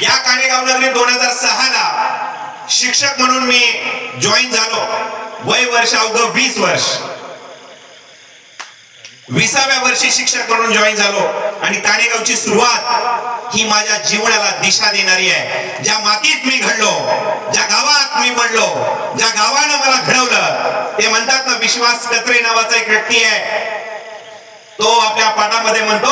या काणेगाव नगरी 2006 ला शिक्षक म्हणून मी जॉईन झालो. वय वर्ष अवघं 20 वर्ष. 20व्या वर्षी शिक्षक म्हणून जॉईन झालो आणि काणेगावची सुरुवात ही माझ्या जीवनाला दिशा देणारी आहे. ज्या मातीत मी घडलो, ज्या गावात मी पडलो, ज्या गावानं मला घडवलं, ते म्हणतात ना विश्वास कत्रे नावाचा एक व्यक्ती आहे, तो आपल्या पाठामध्ये म्हणतो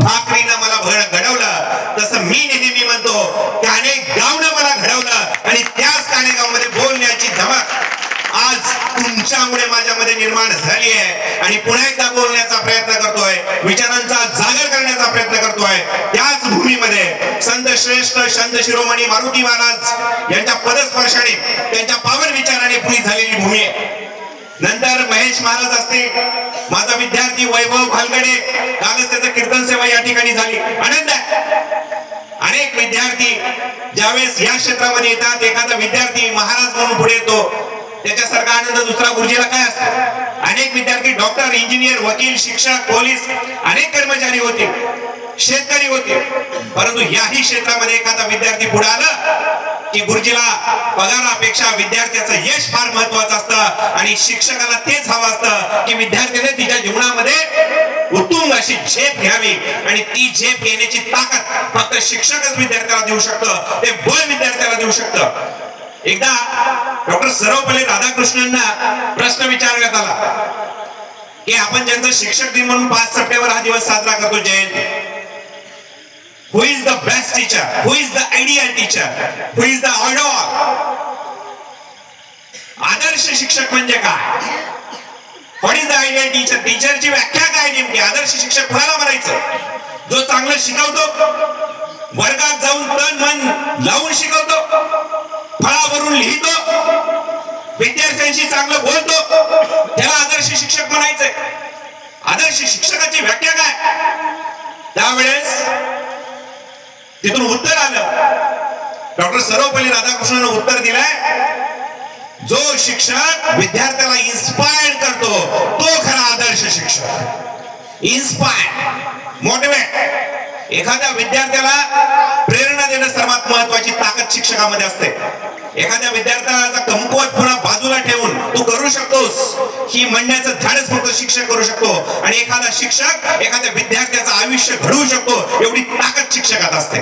भाकरीनं मला घडवलं. तसं मी नेहमी म्हणतो काणेगावनं मला घडवलं आणि त्याच काणेगावमध्ये बोलण्याची धमक आज तुमच्यामुळे माझ्यामध्ये निर्माण झाली आहे आणि पुन्हा एकदा बोलण्याचा प्रयत्न करतोय, विचारांचा जागर करण्याचा प्रयत्न करतोय. त्याच भूमीमध्ये संत श्रेष्ठ संत शिरोमणी मारुती महाराज यांच्या पदस्पर्शाने, त्यांच्या पावन विचाराने पुरी झालेली भूमी आहे. नंतर महेश महाराज असते, माझा विद्यार्थी वैभव भालगडे, कालच त्याचं कीर्तन सेवा या ठिकाणी झाली. आनंद आहे. अनेक विद्यार्थी ज्यावेळेस या क्षेत्रामध्ये येतात, एखादा विद्यार्थी महाराज म्हणून पुढे येतो, त्याच्यासारखा आनंद दुसरा गुरुजीला काय असतो. अनेक विद्यार्थी डॉक्टर, इंजिनियर, वकील, शिक्षक, पोलीस, अनेक कर्मचारी होते, शेतकरी होते, परंतु याही क्षेत्रामध्ये एखादा विद्यार्थी पुढे आला की गुरुजीला पगारापेक्षा विद्यार्थ्याचं यश फार महत्वाचं असतं आणि शिक्षकाला तेच हवं असतं की विद्यार्थ्याने तिच्या जीवनामध्ये उत्तुंग अशी झेप घ्यावी आणि ती झेप घेण्याची ताकद फक्त शिक्षकच विद्यार्थ्याला देऊ शकतं, ते बळ विद्यार्थ्याला देऊ शकतं. एकदा डॉक्टर सर्वपल्ली राधाकृष्णनना प्रश्न विचारण्यात आला की आपण ज्यांचं शिक्षक दिन म्हणून 5 सप्टेंबर हा दिवस साजरा करतो, जयंती, who is the best teacher, who is the ideal teacher, who is the idol? आदर्श शिक्षक म्हणजे काय? what is the ideal teacher? टीचरची व्याख्या काय नेमकी? आदर्श शिक्षक कोणाला म्हणायचं? जो चांगलं शिकवतो, वर्गात जाऊन तन मन लावून शिकवतो, फळावरून लिहितो, विद्यार्थ्यांशी चांगलं बोलतो, त्याला आदर्श शिक्षक म्हणायचंय. आदर्श शिक्षकाची व्याख्या काय? त्यावेळेस तिथून उत्तर आलं. डॉक्टर सर्वपल्ली राधाकृष्णन उत्तर दिलंय, जो शिक्षक विद्यार्थ्याला इन्स्पायर करतो तो खरा आदर्श शिक्षक. Inspire, motivate. एखाद्या विद्यार्थ्याला प्रेरणा देणं सर्वात महत्वाची ताकद शिक्षकामध्ये असते. एखाद्या विद्यार्थ्याचा कमकुवतपणा बाजूला ठेवून तू करू शकतोस ही म्हणण्याचं धाडस फक्त शिक्षक करू शकतो आणि एखादा शिक्षक एखाद्या विद्यार्थ्याचं आयुष्य घडवू शकतो, एवढी ताकद शिक्षकात असते.